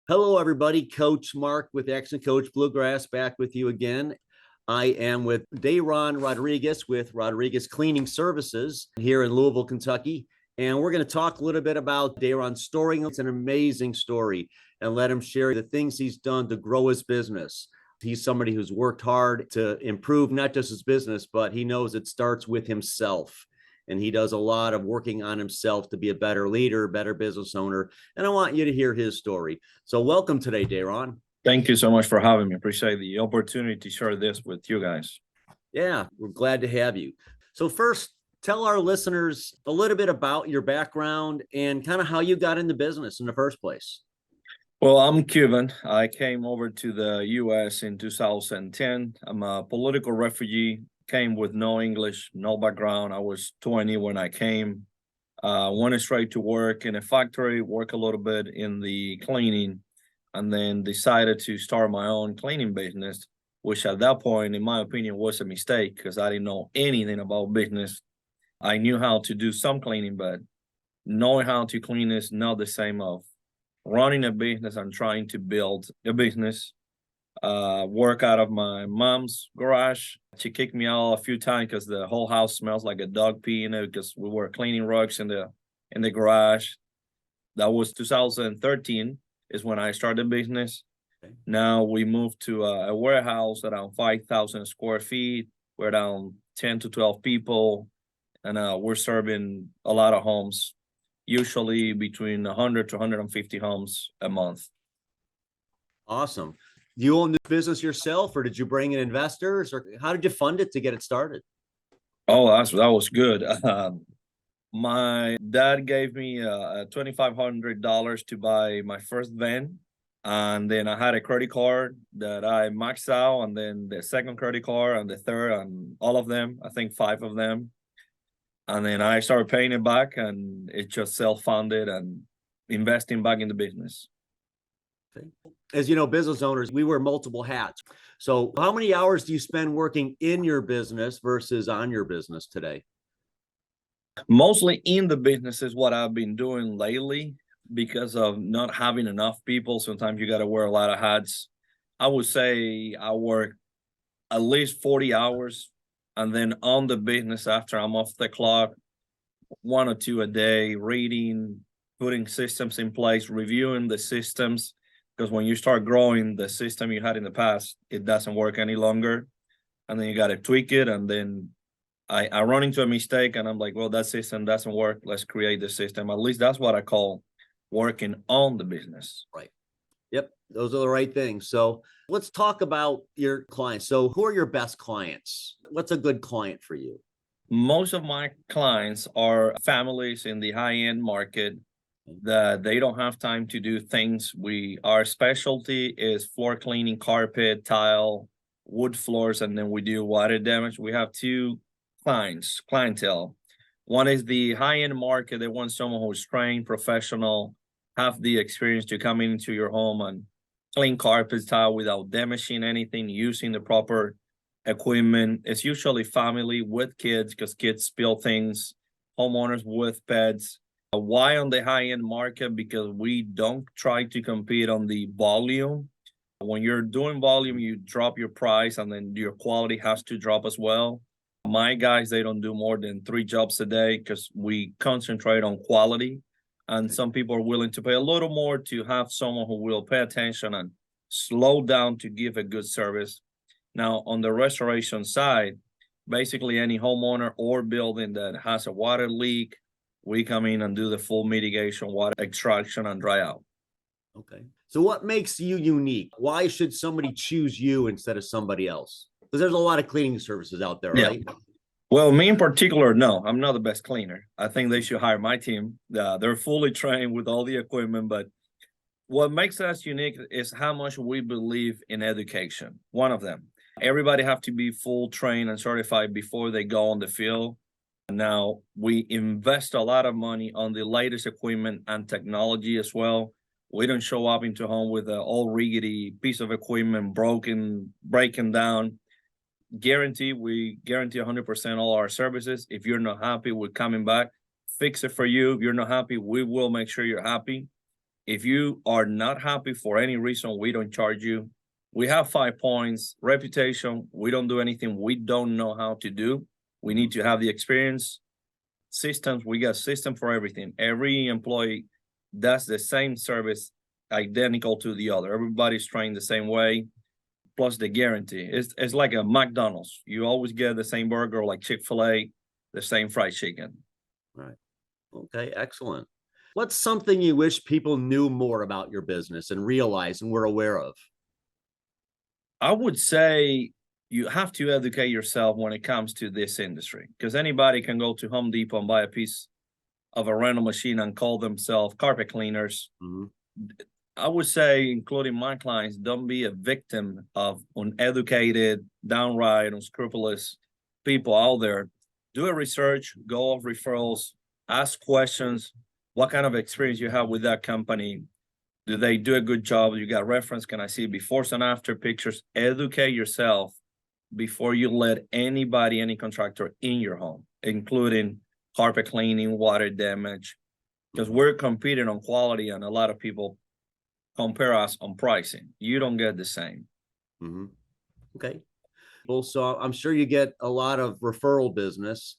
Hello, everybody. Coach Mark with Action Coach Bluegrass back with you again. I am with Dayron Rodriguez with Rodriguez Cleaning Services here in Louisville, Kentucky. And we're going to talk a little bit about Dayron's story. It's an amazing story, and let him share the things he's done to grow his business. He's somebody who's worked hard to improve not just his business, but he knows it starts with himself. And he does a lot of working on himself to be a better leader, better business owner. And I want you to hear his story. So welcome today, Dayron. Thank you so much for having me. Appreciate the opportunity to share this with you guys. Yeah, we're glad to have you. So first, tell our listeners a little bit about your background and kind of how you got into business in the first place. Well, I'm Cuban. I came over to the U.S. in 2010. I'm a political refugee, came with no English, no background. I was 20 when I came. Went straight to work in a factory, work a little bit in the cleaning, and then decided to start my own cleaning business, which at that point, in my opinion, was a mistake because I didn't know anything about business. I knew how to do some cleaning, but knowing how to clean is not the same of running a business and trying to build a business. Work out of my mom's garage. She kicked me out a few times because the whole house smells like a dog pee in it because we were cleaning rugs in the garage. That was 2013 is when I started business. Okay. Now we moved to a warehouse around 5,000 square feet. We're down 10 to 12 people, and we're serving a lot of homes, usually between 100 to 150 homes a month. Awesome. Do you own this business yourself, or did you bring in investors, or how did you fund it to get it started? Oh, that was good. My dad gave me $2,500 to buy my first van. And then I had a credit card that I maxed out, and then the second credit card and the third, and all of them, I think 5 of them. And then I started paying it back, and it just self-funded and investing back in the business. Okay. As you know, business owners, we wear multiple hats. So how many hours do you spend working in your business versus on your business today? Mostly in the business is what I've been doing lately because of not having enough people. Sometimes you got to wear a lot of hats. I would say I work at least 40 hours, and then on the business after I'm off the clock, 1 or 2 a day, reading, putting systems in place, reviewing the systems. Because when you start growing, the system you had in the past, it doesn't work any longer. And then you got to tweak it. And then I run into a mistake and I'm like, well, that system doesn't work. Let's create the system. At least that's what I call working on the business. Right. Yep. Those are the right things. So let's talk about your clients. So who are your best clients? What's a good client for you? Most of my clients are families in the high-end market that they don't have time to do things. Our specialty is floor cleaning, carpet, tile, wood floors, and then we do water damage. We have 2 clientele. One is the high-end market. They want someone who's trained, professional, have the experience to come into your home and clean carpets, tile without damaging anything, using the proper equipment. It's usually family with kids because kids spill things, homeowners with pets. Why on the high-end market? Because we don't try to compete on the volume. When you're doing volume, you drop your price and then your quality has to drop as well. My guys, they don't do more than 3 jobs a day because we concentrate on quality. And some people are willing to pay a little more to have someone who will pay attention and slow down to give a good service. Now, on the restoration side, basically any homeowner or building that has a water leak, we come in and do the full mitigation, water extraction, and dry out. Okay. So what makes you unique? Why should somebody choose you instead of somebody else? Because there's a lot of cleaning services out there, right? Yeah. Well, me in particular, no, I'm not the best cleaner. I think they should hire my team. They're fully trained with all the equipment, but what makes us unique is how much we believe in education. One of them. Everybody have to be full trained and certified before they go on the field. Now, we invest a lot of money on the latest equipment and technology as well. We don't show up into home with an old rickety piece of equipment breaking down. We guarantee 100% all our services. If you're not happy, we're coming back, fix it for you. If you're not happy, we will make sure you're happy. If you are not happy for any reason, we don't charge you. We have 5 points. Reputation, we don't do anything we don't know how to do. We need to have the experience. Systems, we got system for everything. Every employee does the same service identical to the other. Everybody's trained the same way. Plus the guarantee. It's like a McDonald's. You always get the same burger, like Chick-fil-A, the same fried chicken. Right. Okay, excellent. What's something you wish people knew more about your business and realized and were aware of? I would say you have to educate yourself when it comes to this industry, because anybody can go to Home Depot and buy a piece of a rental machine and call themselves carpet cleaners. Mhm. I would say, including my clients, don't be a victim of uneducated, downright unscrupulous people out there. Do a research, go off referrals, ask questions. What kind of experience you have with that company? Do they do a good job? You got reference? Can I see befores and after pictures? Educate yourself before you let anybody, any contractor in your home, including carpet cleaning, water damage, because we're competing on quality and a lot of people compare us on pricing. You don't get the same. Mhm. Okay. Well, so I'm sure you get a lot of referral business.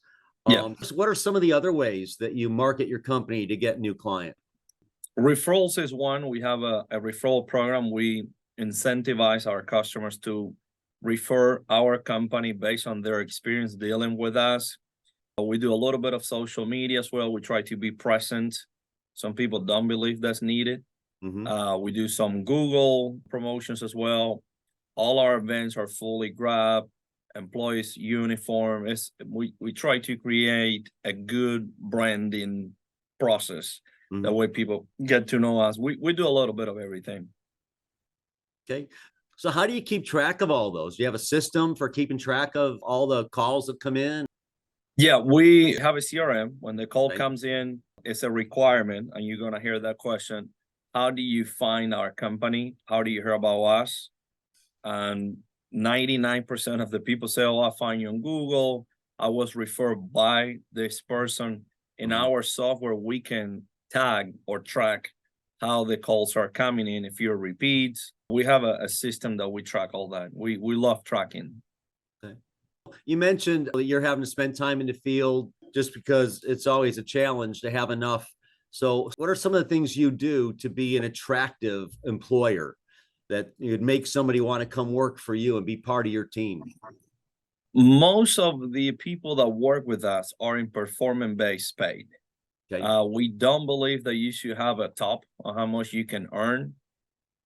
Yeah. So what are some of the other ways that you market your company to get new clients? Referrals is one. We have a referral program. We incentivize our customers to refer our company based on their experience dealing with us. We do a little bit of social media as well. We try to be present. Some people don't believe that's needed. Mhm. We do some Google promotions as well. All our events are fully Grab, employees uniform. We try to create a good branding process. That Mhm. way people get to know us. We do a little bit of everything. Okay. So how do you keep track of all those? Do you have a system for keeping track of all the calls that come in? Yeah, we have a CRM. When the call Right. comes in, it's a requirement, and you're gonna hear that question. How do you find our company? How do you hear about us? And 99% of the people say, oh, I find you on Google. I was referred by this person. In Mhm. our software, we can tag or track how the calls are coming in. If you're repeats, we have a system that we track all that. We love tracking. Okay. You mentioned that you're having to spend time in the field just because it's always a challenge to have enough. So what are some of the things you do to be an attractive employer that you'd make somebody want to come work for you and be part of your team? Most of the people that work with us are in performance-based paid. Okay. We don't believe that you should have a top on how much you can earn,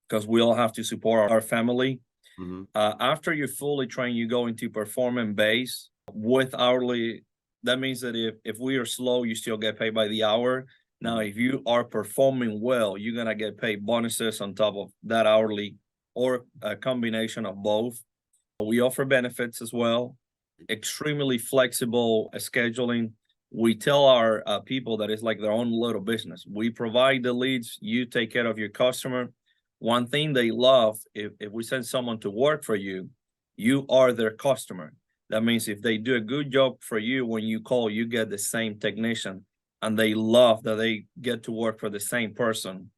because we all have to support our family. Mhm. After you're fully trained, you go into performance base with hourly. That means that if we are slow, you still get paid by the hour. Now, Mhm. if you are performing well, you're gonna get paid bonuses on top of that hourly, or a combination of both. We offer benefits as well, extremely flexible scheduling. We tell our people that it's like their own little business. We provide the leads, you take care of your customer. One thing they love, if we send someone to work for you, you are their customer. That means if they do a good job for you, when you call, you get the same technician, and they love that they get to work for the same person.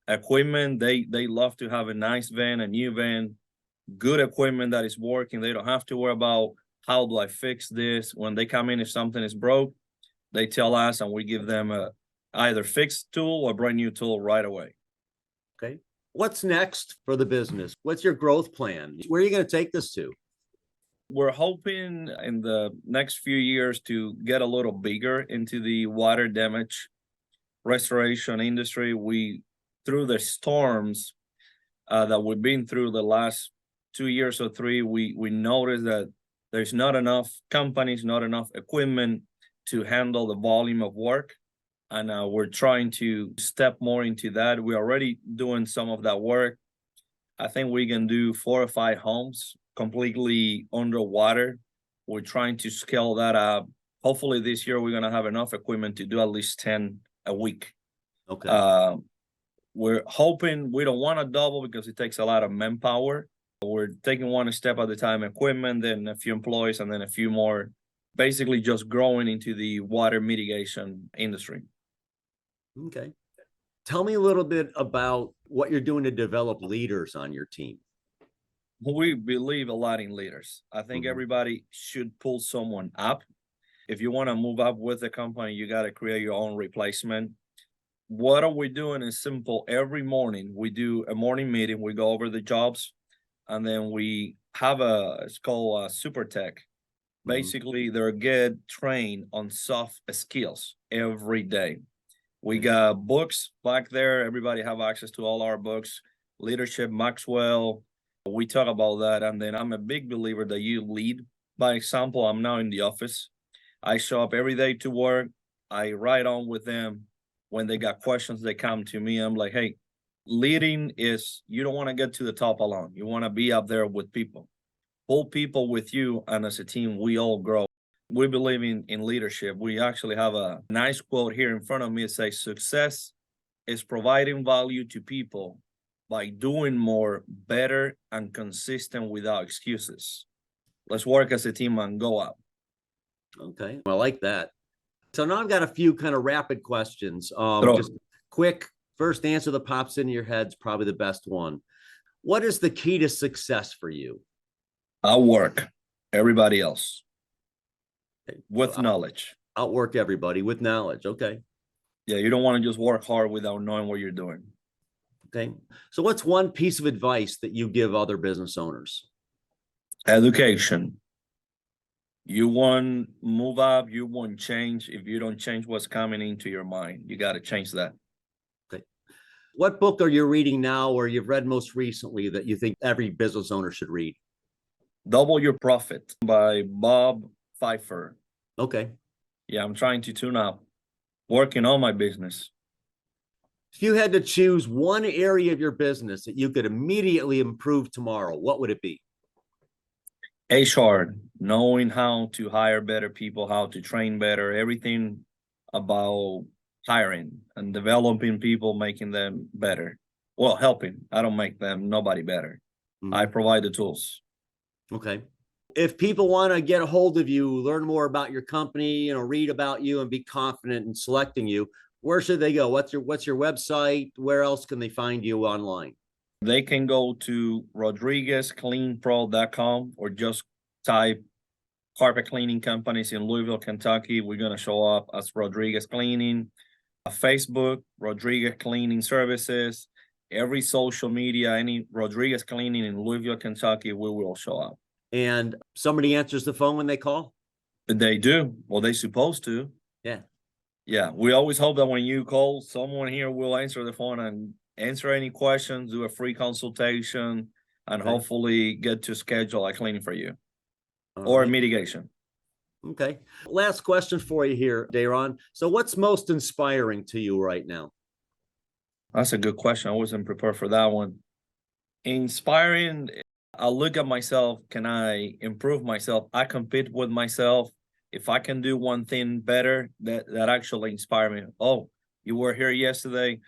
Equipment, they love to have a nice van, a new van, good equipment that is working. They don't have to worry about how do I fix this. When they come in, if something is broke, they tell us, and we give them a either fixed tool or brand new tool right away. Okay. What's next for the business? What's your growth plan? Where are you going to take this to? We're hoping in the next few years to get a little bigger into the water damage restoration industry. We, through the storms that we've been through the last 2 years or three, we noticed that there's not enough companies, not enough equipment to handle the volume of work. And we're trying to step more into that. We're already doing some of that work. I think we can do 4 or 5 homes completely underwater. We're trying to scale that up. Hopefully this year we're gonna have enough equipment to do at least 10 a week. Okay. We're hoping we don't want to double because it takes a lot of manpower. We're taking one step at a time, equipment, then a few employees, and then a few more, basically just growing into the water mitigation industry. Okay. Tell me a little bit about what you're doing to develop leaders on your team. We believe a lot in leaders. I think Mhm. everybody should pull someone up. If you want to move up with the company, you got to create your own replacement. What are we doing is simple. Every morning we do a morning meeting. We go over the jobs, and then we have it's called super tech. Basically, they're get trained on soft skills every day. We got books back there. Everybody have access to all our books, leadership, Maxwell. We talk about that. And then I'm a big believer that you lead by example. I'm now in the office. I show up every day to work. I write on with them. When they got questions, they come to me. I'm like, hey, leading is, you don't want to get to the top alone. You want to be up there with people. Pull people with you, and as a team, we all grow. We believe in leadership. We actually have a nice quote here in front of me. It says, success is providing value to people by doing more, better, and consistent without excuses. Let's work as a team and go up. Okay, I like that. So now I've got a few kind of rapid questions. Throw it. Just quick, first answer that pops into your head's probably the best one. What is the key to success for you? Outwork everybody else with So knowledge. Outwork everybody with knowledge. Okay. Yeah, you don't want to just work hard without knowing what you're doing. Okay. So what's one piece of advice that you give other business owners? Education. You want move up, you want change. If you don't change what's coming into your mind, you got to change that. Okay. What book are you reading now or you've read most recently that you think every business owner should read? Double Your Profit by Bob Pfeiffer. Okay. Yeah, I'm trying to tune up, working on my business. If you had to choose one area of your business that you could immediately improve tomorrow, what would it be? HR, knowing how to hire better people, how to train better, everything about hiring and developing people, making them better. Well, helping. I don't make them nobody better. I provide the tools. Okay. If people want to get a hold of you, learn more about your company, read about you and be confident in selecting you, where should they go? What's your website? Where else can they find you online? They can go to rodriguezcleanpro.com or just type carpet cleaning companies in Louisville, Kentucky. We're going to show up as Rodriguez Cleaning. Facebook, Rodriguez Cleaning Services. Every social media, any Rodriguez Cleaning in Louisville, Kentucky, we will show up. And somebody answers the phone when they call? They do. Well, they're supposed to. Yeah. Yeah. We always hope that when you call, someone here will answer the phone and answer any questions, do a free consultation, and hopefully get to schedule a cleaning for you or mitigation. Okay. Last question for you here, Dayron. So what's most inspiring to you right now? That's a good question. I wasn't prepared for that one. Inspiring, I look at myself. Can I improve myself? I compete with myself. If I can do one thing better, that actually inspires me. Oh, you were here yesterday.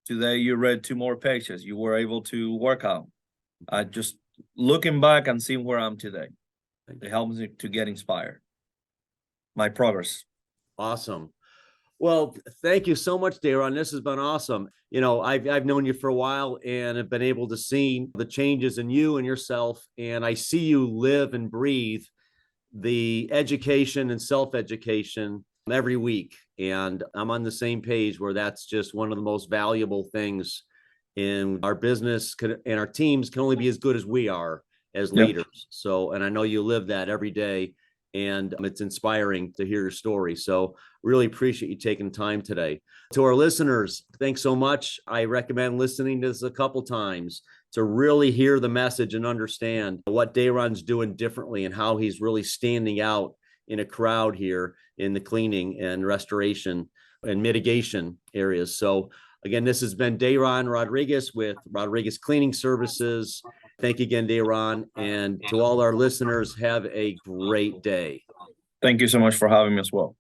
Today you read 2 more pages. You were able to work out. I just looking back and seeing where I'm today. It helps me to get inspired. My progress. Awesome. Well, thank you so much, Dayron. This has been awesome. I've known you for a while and have been able to see the changes in you and yourself. And I see you live and breathe the education and self-education every week. And I'm on the same page where that's just one of the most valuable things in our business, and our teams can only be as good as we are as leaders. So, and I know you live that every day, and it's inspiring to hear your story. So really appreciate you taking time today. To our listeners, thanks so much. I recommend listening to this a couple times to really hear the message and understand what Dayron's doing differently and how he's really standing out in a crowd here in the cleaning and restoration and mitigation areas. So again, this has been Dayron Rodriguez with Rodriguez Cleaning Services. Thank you again, Dayron. And to all our listeners, have a great day. Thank you so much for having me as well.